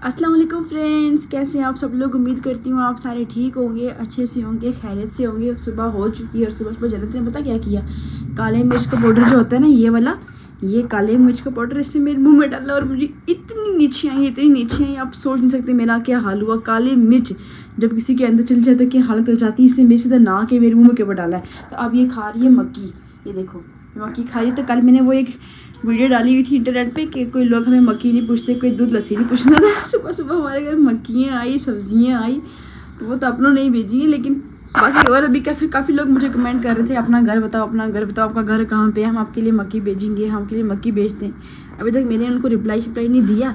अस्सलाम वालेकुम फ्रेंड्स, कैसे हैं आप सब लोग। उम्मीद करती हूँ आप सारे ठीक होंगे, अच्छे से होंगे, खैरियत से होंगे। सुबह हो चुकी है और सुबह सुबह जन्नत ने पता क्या किया, काले मिर्च का पाउडर जो होता है ना, ये वाला, ये काले मिर्च का पाउडर इसने मेरे मुंह में डाला और मुझे इतनी नीचे आई, इतनी नीचे आई, आप सोच नहीं सकते मेरा क्या हाल हुआ। काले मिर्च जब किसी के अंदर चल जाए तो क्या हालत हो जाती है। इसने मेरे सीधा ना के मेरे मुँह में के ऊपर डाला है। तो अब ये खा रही है मक्की, ये देखो मक्की खा रही है। तो कल मैंने वो एक वीडियो डाली हुई थी इंटरनेट पे कि कोई लोग हमें मक्की नहीं पूछते, कोई दूध लस्सी नहीं पूछता था। सुबह सुबह हमारे घर मक्कियाँ आई, सब्जियाँ आई, तो वो तो अपनों नहीं भेजी है, लेकिन बाकी और अभी काफ़ी लोग मुझे कमेंट कर रहे थे अपना घर बताओ, अपना घर बताओ, आपका घर कहाँ पे है, हम आपके लिए मक्की भेजेंगे, हम आपके लिए मक्की भेजते हैं। अभी तक मैंने उनको रिप्लाई नहीं दिया,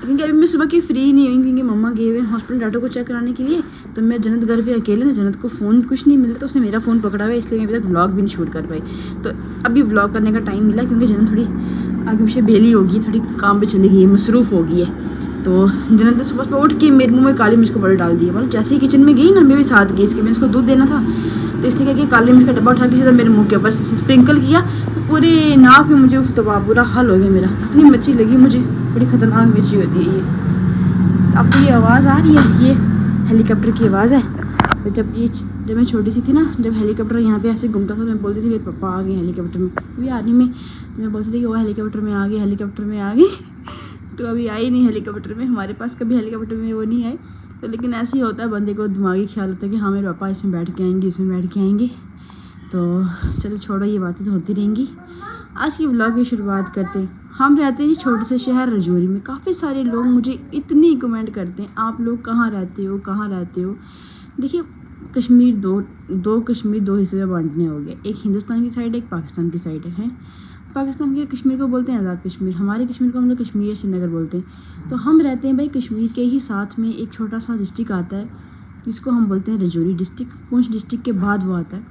क्योंकि अभी मैं सुबह की फ्री नहीं हुई, क्योंकि मम्मा गए हुए हॉस्पिटल डाक्टर को चेक कराने के लिए। तो मैं जन्नत घर पे अकेले ना, जन्नत को फ़ोन कुछ नहीं मिला, तो उसने मेरा फ़ोन पकड़ा हुआ है, इसलिए मैं अभी तक व्लॉग भी नहीं शूट कर पाई। तो अभी व्लॉग करने का टाइम मिला, क्योंकि जन्नत थोड़ी आगे पीछे बेली होगी, थोड़ी काम पे चली गई है, मसरूफ़ हो गई है। तो जन्नत ने सुबह उठ के मेरे मुँह में काली मिर्च का पाउडर डाल दिया। मतलब जैसे ही किचन में गई ना, मैं भी साथ गई इसके, मैं इसको दूध देना था, तो इसने क्या किया, काली मिर्च का डब्बा उठा के सीधा मेरे मुँह के ऊपर स्प्रिंकल किया, तो पूरे नाक में मुझे उफ तबाह बुरा हाल हो गया मेरा। इतनी मिर्ची लगी मुझे, बड़ी ख़तरनाक मिर्ची होती है ये। आपको ये आवाज़ आ रही है, ये हेलीकॉप्टर की आवाज़ है। तो जब मैं छोटी सी थी ना, जब हेलीकॉप्टर यहाँ पे ऐसे घूमता था, मैं बोलती थी मेरे पापा आ गए हेलीकॉप्टर में। अभी आर्मी में तो मैं बोलती थी कि वो हेलीकॉप्टर में आ गए, हेलीकॉप्टर में आ गई। तो अभी आई नहीं हेलीकॉप्टर में, हमारे पास कभी हेलीकॉप्टर में वो नहीं आए। तो लेकिन ऐसे ही होता है, बंदे को दिमागी ख्याल होता है कि हाँ मेरे पापा इसमें बैठ के आएंगे, इसमें बैठ के आएंगे। तो चलो छोड़ो, ये बातें तो होती रहेंगी। आज की व्लॉग की शुरुआत करते हैं। हम रहते हैं जी छोटे से शहर रजौरी में। काफ़ी सारे लोग मुझे इतनी कमेंट करते हैं, आप लोग कहाँ रहते हो, कहाँ रहते हो। देखिए कश्मीर दो कश्मीर दो हिस्से में बांटने हो गए, एक हिंदुस्तान की साइड है, एक पाकिस्तान की साइड है। पाकिस्तान के कश्मीर को बोलते हैं आज़ाद कश्मीर, हमारे कश्मीर को हम लोग कश्मीर श्रीनगर बोलते हैं। तो हम रहते हैं भाई कश्मीर के ही साथ में एक छोटा सा डिस्ट्रिक्ट आता है, जिसको हम बोलते हैं रजौरी डिस्ट्रिक्ट। पुंछ डिस्ट्रिक्ट के बाद वो आता है,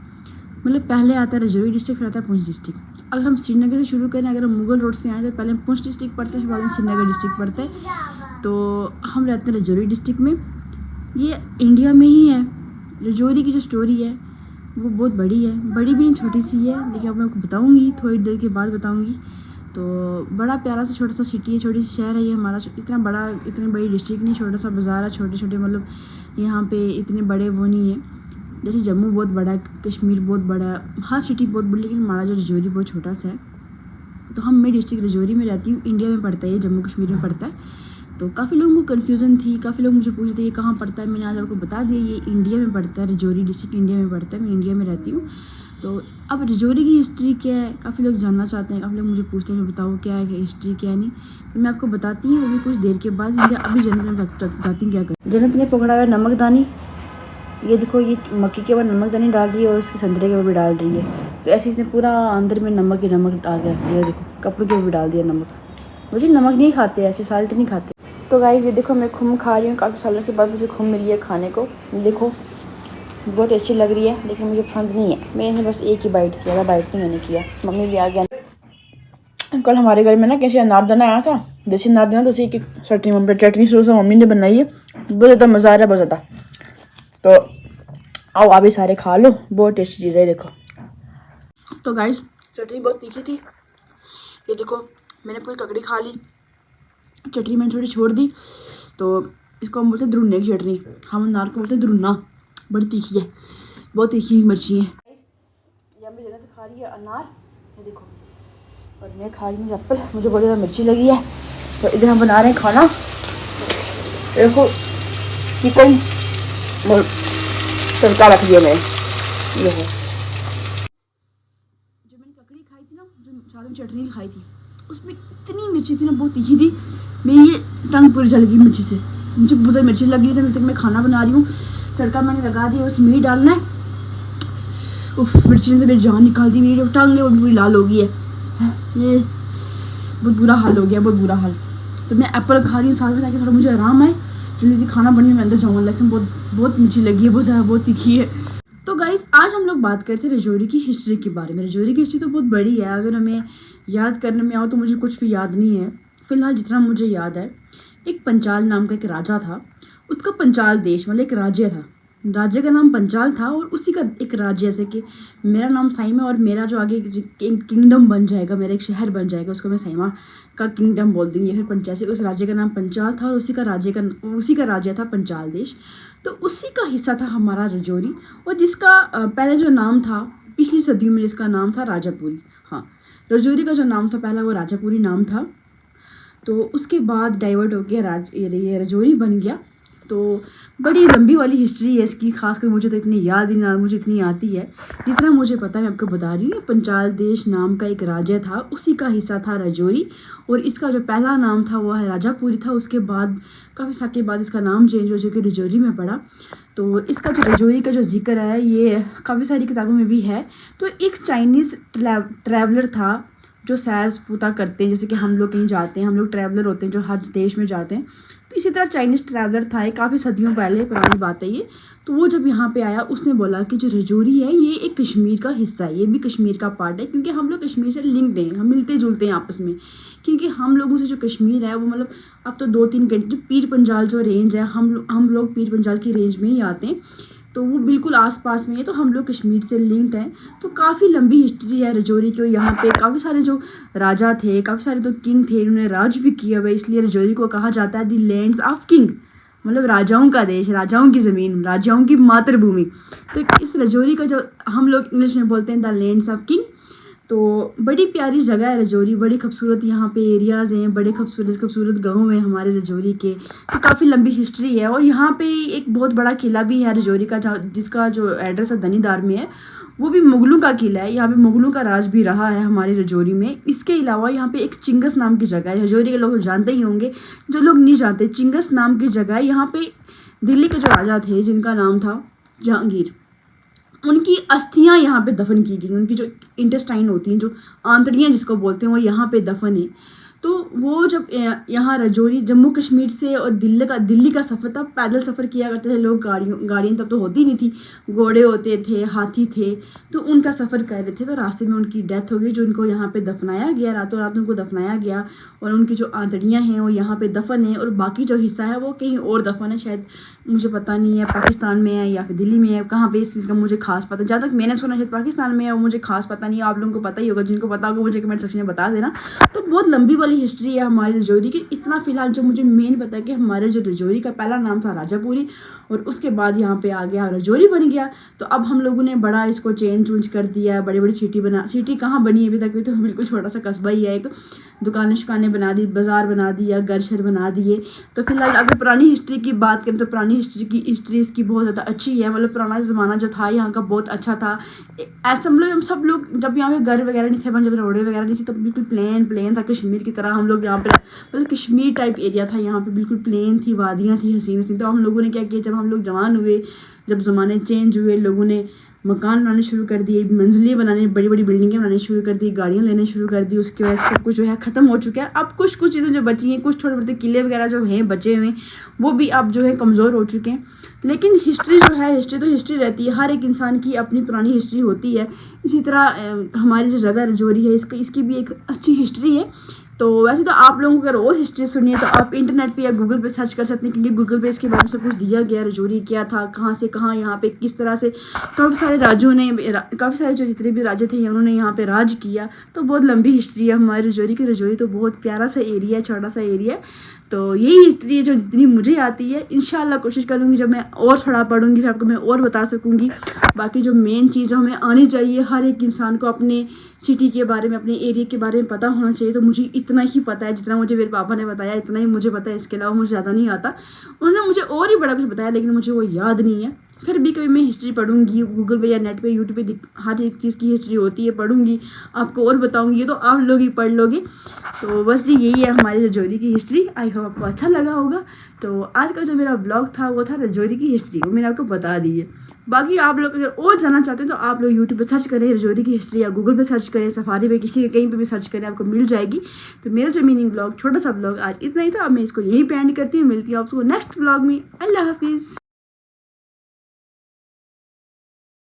मतलब पहले आता है रजौरी डिस्ट्रिक्ट, फिर आता है पुंछ डिस्ट्रिक्ट। अगर हम श्रीनगर से शुरू करें, अगर हम मुगल रोड से आए तो पहले पुंछ डिस्ट्रिक्ट पड़ता है, फिर बाद में श्रीनगर डिस्ट्रिक्ट पड़ता है। तो हम रहते हैं रजौरी डिस्ट्रिक्ट में, ये इंडिया में ही है। रजौरी की जो स्टोरी है वो बहुत बड़ी है, बड़ी भी नहीं छोटी सी है, लेकिन अब मैं आपको बताऊँगी, थोड़ी देर के बाद बताऊँगी। तो बड़ा प्यारा सा छोटा सा सिटी है, छोटी सी शहर है ये हमारा। इतना बड़ा, इतनी बड़ी डिस्ट्रिक्ट नहीं, छोटा सा बाज़ार है, छोटे छोटे, मतलब यहाँ पे इतने बड़े वो नहीं है। जैसे जम्मू बहुत बड़ा है, कश्मीर बहुत बड़ा है, हर सिटी बहुत बड़ी, लेकिन हमारा जो रजौरी बहुत छोटा सा है। तो मैं डिस्ट्रिक्ट रजौरी में रहती हूँ, इंडिया में पड़ता है ये, जम्मू कश्मीर में पड़ता है। तो काफ़ी लोगों को कन्फ्यूज़न थी, काफ़ी लोग मुझे पूछते ये कहाँ पड़ता है। मैंने आज आपको बता दिया, ये इंडिया में पड़ता है, रजौरी डिस्ट्रिक्ट इंडिया में पड़ता है, मैं इंडिया में रहती हूँ। तो अब रजौरी की हिस्ट्री क्या है, काफ़ी लोग जानना चाहते हैं, काफ़ी लोग मुझे पूछते हैं बताओ क्या है हिस्ट्री क्या नहीं। तो मैं आपको बताती हूँ अभी कुछ देर के बाद। अभी जन्नत में बताती हूँ क्या कर। जन्नत ने पकड़ा हुआ है नमकदानी, ये देखो, ये मक्की के ऊपर नमकदानी डाल रही है और इसके संतरे के ऊपर भी डाल रही है। तो ऐसे इसने पूरा अंदर में नमक ही नमक डाल के रख दिया। देखो कपड़ों के ऊपर भी डाल दिया नमक। मुझे नमक नहीं खाते, ऐसे साल्ट नहीं खाते। तो गाइस ये देखो, मैं खुम खा रही हूँ, काफ़ी सालों के बाद मुझे खुम मिली है खाने को। देखो बहुत अच्छी लग रही है, लेकिन मुझे पसंद नहीं है। मैंने बस एक ही बाइट किया, ज़्यादा बाइट नहीं मैंने किया। मम्मी भी आ गया। कल हमारे घर में ना कैसे अनारदाना आया था, देसी अनारदाना, तो उसी की चटनी सोच मम्मी ने बनाई है, बहुत ज़्यादा मज़ा आ रहा है, बहुत ज़्यादा। तो आओ आप भी सारे खा लो, बहुत टेस्टी चीज़ है। देखो तो गाइस चटनी बहुत तीखी थी, ये देखो मैंने पूरी ककड़ी खा ली, चटनी मैंने थोड़ी छोड़ दी। तो इसको हम बोलते हैं द्रुन्ने की चटनी, हम अनार को बोलते हैं द्रुन्ना। बड़ी तीखी है, बहुत तीखी मिर्ची है। यहाँ पे जन्नत खा रही है अनार, ये देखो, और मैं खा रही हूँ एप्पल। मुझे बहुत ज़्यादा मिर्ची लगी है। तो इधर हम बना रहे हैं खाना, देखो चिकन तड़का रख दिया मैंने। ये है जो मैंने ककड़ी खाई थी ना, जो साथ में चटनी खाई थी, उसमें इतनी मिर्ची थी ना, बहुत तीखी थी। मेरी ये टंग पूरी जल गई मिर्ची से, मुझे बहुत ज़्यादा मिर्ची लग गई थी। अभी तक मैं खाना बना रही हूँ, तड़का मैंने लगा दिया, बस मीट डालना है। उफ, मिर्ची ने तो मेरी जान निकाल दी, मेरी जो टंग है वो भी पूरी लाल हो गई है। ये बहुत बुरा हाल हो गया, बहुत बुरा हाल। तो मैं एप्पल खा रही हूँ साथ में, ताकि थोड़ा मुझे आराम आए, जल्दी खाना बनने में अंदर जाऊँगा। लेकिन बहुत मिर्ची लगी है, बहुत ज़्यादा, बहुत तीखी है। तो गाइस आज हम लोग बात करते हैं रजौरी की हिस्ट्री के बारे में। रजौरी की हिस्ट्री तो बहुत बड़ी है, अगर हमें याद करने में आओ तो मुझे कुछ भी याद नहीं है। फिलहाल जितना मुझे याद है, एक पंचाल नाम का एक राजा था, उसका पंचाल देश मतलब एक राज्य था, राज्य का नाम पंचाल था, और उसी का एक राज्य, जैसे कि मेरा नाम साइमा और मेरा जो आगे किंगडम बन जाएगा, मेरा एक शहर बन जाएगा, उसको मैं साइमा का किंगडम बोल देंगे, फिर जैसे उस राज्य का नाम पंचाल था और उसी का राज्य था पंचाल देश। तो उसी का हिस्सा था हमारा रजौरी, और जिसका पहले जो नाम था पिछली सदियों में, जिसका नाम था राजापुरी। हाँ, रजौरी का जो नाम था पहला वो राजापुरी नाम था, तो उसके बाद डाइवर्ट हो गया ये रजौरी बन गया। तो बड़ी लंबी वाली हिस्ट्री है इसकी, खासकर मुझे तो इतनी याद ही ना, मुझे इतनी आती है जितना मुझे पता है मैं आपको बता रही हूँ। पंचाल देश नाम का एक राज्य था, उसी का हिस्सा था रजौरी, और इसका जो पहला नाम था वो राजापुरी था। उसके बाद काफ़ी साल के बाद इसका नाम चेंज हो जो कि रजौरी में पड़ा। तो इसका जो रजौरी का जो जिक्र है ये काफ़ी सारी किताबों में भी है। तो एक चाइनीज़ ट्रैवलर था जो सैर सपूता करते हैं, जैसे कि हम लोग कहीं जाते हैं, हम लोग ट्रैवलर होते हैं जो हर देश में जाते हैं। तो इसी तरह चाइनीज़ ट्रैवलर था, ये काफ़ी सदियों पहले पुरानी बात है ये। तो वो जब यहाँ पे आया उसने बोला कि जो रजौरी है ये एक कश्मीर का हिस्सा है, ये भी कश्मीर का पार्ट है, क्योंकि हम लोग कश्मीर से लिंक्ड हैं, हम मिलते जुलते हैं आपस में। क्योंकि हम लोगों से जो कश्मीर है वो मतलब अब तो 2-3 घंटे, पीर पंजाल जो रेंज है, हम लोग पीर पंजाल की रेंज में ही आते हैं, तो वो बिल्कुल आसपास में है। तो हम लोग कश्मीर से लिंक्ड हैं। तो काफ़ी लंबी हिस्ट्री है रजौरी की। यहाँ पे काफ़ी सारे जो राजा थे, काफ़ी सारे तो किंग थे, उन्होंने राज भी किया हुआ, इसलिए रजौरी को कहा जाता है दी लैंड्स ऑफ किंग, मतलब राजाओं का देश, राजाओं की ज़मीन, राजाओं की मातृभूमि। तो इस रजौरी का जो हम लोग इंग्लिश में बोलते हैं द लैंड्स ऑफ किंग। तो बड़ी प्यारी जगह है रजौरी, बड़ी खूबसूरत यहाँ पे एरियाज़ हैं, बड़े खूबसूरत गाँव हैं हमारे रजौरी के। तो काफ़ी लंबी हिस्ट्री है। और यहाँ पे एक बहुत बड़ा किला भी है रजौरी का, जिसका जो एड्रेस है दनीदार में है, वो भी मुगलों का किला है। यहाँ पे मुगलों का राज भी रहा है हमारे रजौरी में। इसके अलावा यहाँ पे एक चिंगस नाम की जगह है, रजौरी के लोग जानते ही होंगे, जो लोग नहीं जानते, चिंगस नाम की जगह है। यहाँ पे दिल्ली के जो राजा थे जिनका नाम था जहांगीर, उनकी अस्थियां यहाँ पे दफन की गई। उनकी जो इंटेस्टाइन होती हैं, जो आंतड़ियाँ जिसको बोलते हैं, वो यहाँ पे दफन है। तो वो जब यहाँ रजौरी जम्मू कश्मीर से और दिल्ली का सफ़र, तब पैदल सफ़र किया करते थे लोग, गाड़ियाँ तब तो होती नहीं थी, घोड़े होते थे, हाथी थे, तो उनका सफ़र कर रहे थे। तो रास्ते में उनकी डेथ हो गई, जो उनको यहाँ पे दफनाया गया, रातों रात उनको दफनाया गया, और उनकी जो आंतड़ियाँ हैं वो यहाँ पे दफन है, और बाकी जो हिस्सा है वो कहीं और दफन है, शायद मुझे पता नहीं है पाकिस्तान में है या फिर दिल्ली में है, कहाँ पे इस चीज़ का मुझे खास पता, जहाँ तक मैंने सुना शायद पाकिस्तान में है, वो मुझे खास पता नहीं है। आप लोगों को पता ही होगा, जिनको पता होगा मुझे कमेंट सेक्शन में बता देना। तो बहुत लंबी वाली हिस्ट्री है हमारी रजौरी की। इतना फिलहाल जो मुझे मेन पता है कि हमारे जो रजौरी का पहला नाम था राजापुरी, और उसके बाद यहाँ पे आ गया रजौरी बन गया। तो अब हम लोगों ने बड़ा इसको चेंज कर दिया, बड़ी बड़ी सिटी कहाँ बनी है अभी तक, तो बिल्कुल छोटा सा कस्बा ही है, एक दुकानें बना दी, बाज़ार बना दिया, घर शहर बना दिए। तो फिलहाल अगर पुरानी हिस्ट्री की बात करें तो पुरानी हिस्ट्री इसकी बहुत ज़्यादा अच्छी है। मतलब पुराना ज़माना जो था यहाँ का बहुत अच्छा था। ऐसा मतलब हम सब लोग जब यहाँ पे घर वगैरह नहीं थे, जब रोडें वगैरह नहीं थी, तो बिल्कुल प्लेन था, कश्मीर की तरह हम लोग यहाँ पे, मतलब कश्मीर टाइप एरिया था यहाँ पे, बिल्कुल प्लेन थी, वादियाँ थी, हसीन। तो हम लोगों ने क्या किया, जब हम लोग जवान हुए, जब ज़माने चेंज हुए, लोगों ने मकान बनाने शुरू कर दिए, मंजिलें बनाने, बड़ी बड़ी बिल्डिंगें बनानी शुरू कर दी, गाड़ियाँ लेने शुरू कर दी। उसकी वजह से सब कुछ जो है ख़त्म हो चुका है। अब कुछ चीज़ें जो बची हैं, कुछ थोड़े बहुत किले वगैरह जो हैं बचे हुए, वो भी अब जो है कमज़ोर हो चुके हैं। लेकिन हिस्ट्री जो है, हिस्ट्री तो हिस्ट्री रहती है, हर एक इंसान की अपनी पुरानी हिस्ट्री होती है। इसी तरह हमारी जो जगह रजौरी है, इसकी भी एक अच्छी हिस्ट्री है। तो वैसे तो आप लोगों को अगर और हिस्ट्री सुनिए तो आप इंटरनेट पे या गूगल पे सर्च कर सकते हैं, क्योंकि गूगल पे इसके बारे में सब कुछ दिया गया, रजौरी क्या था, कहाँ से कहाँ, यहाँ पे किस तरह से काफ़ी सारे राजों ने, काफ़ी सारे जो जितने भी राजे थे उन्होंने यहाँ पे राज किया। तो बहुत लंबी हिस्ट्री है हमारी रजौरी की। रजौरी तो बहुत प्यारा सा एरिया है, छोटा सा एरिया है। तो यही हिस्ट्री है जो जितनी मुझे आती है। इंशाल्लाह कोशिश करूँगी जब मैं और थोड़ा पढ़ूँगी फिर आपको मैं और बता सकूँगी। बाकी जो मेन चीज़ हमें आनी चाहिए, हर एक इंसान को अपने सिटी के बारे में, अपने एरिया के बारे में पता होना चाहिए। तो मुझे इतना ही पता है, जितना मुझे मेरे पापा ने बताया इतना ही मुझे पता है, इसके अलावा मुझे ज़्यादा नहीं आता। उन्होंने मुझे और ही बड़ा कुछ बताया लेकिन मुझे वो याद नहीं है। फिर भी कभी मैं हिस्ट्री पढ़ूंगी गूगल पे या नेट पे, यूट्यूब पे, हर एक चीज़ की हिस्ट्री होती है, पढ़ूंगी, आपको और बताऊंगी। ये तो आप लोग ही पढ़ लोगे। तो बस जी यही है हमारी रजौरी की हिस्ट्री। आई होप आपको अच्छा लगा होगा। तो आज का जो मेरा ब्लॉग था वो था रजौरी की हिस्ट्री, वो मैंने आपको बता दी है। बाकी आप लोग अगर और जानना चाहते हैं तो आप लोग यूट्यूब पे सर्च करें रजौरी की हिस्ट्री, या गूगल पे सर्च करें, सफारी पे, किसी कहीं पे भी सर्च करें, आपको मिल जाएगी। तो मेरा जो मिनी ब्लॉग, छोटा सा ब्लॉग आज इतना ही था। अब मैं इसको यहीं पे एंड करती हूँ। मिलती हूँ आपको नेक्स्ट ब्लॉग में। अल्लाह हाफिज़।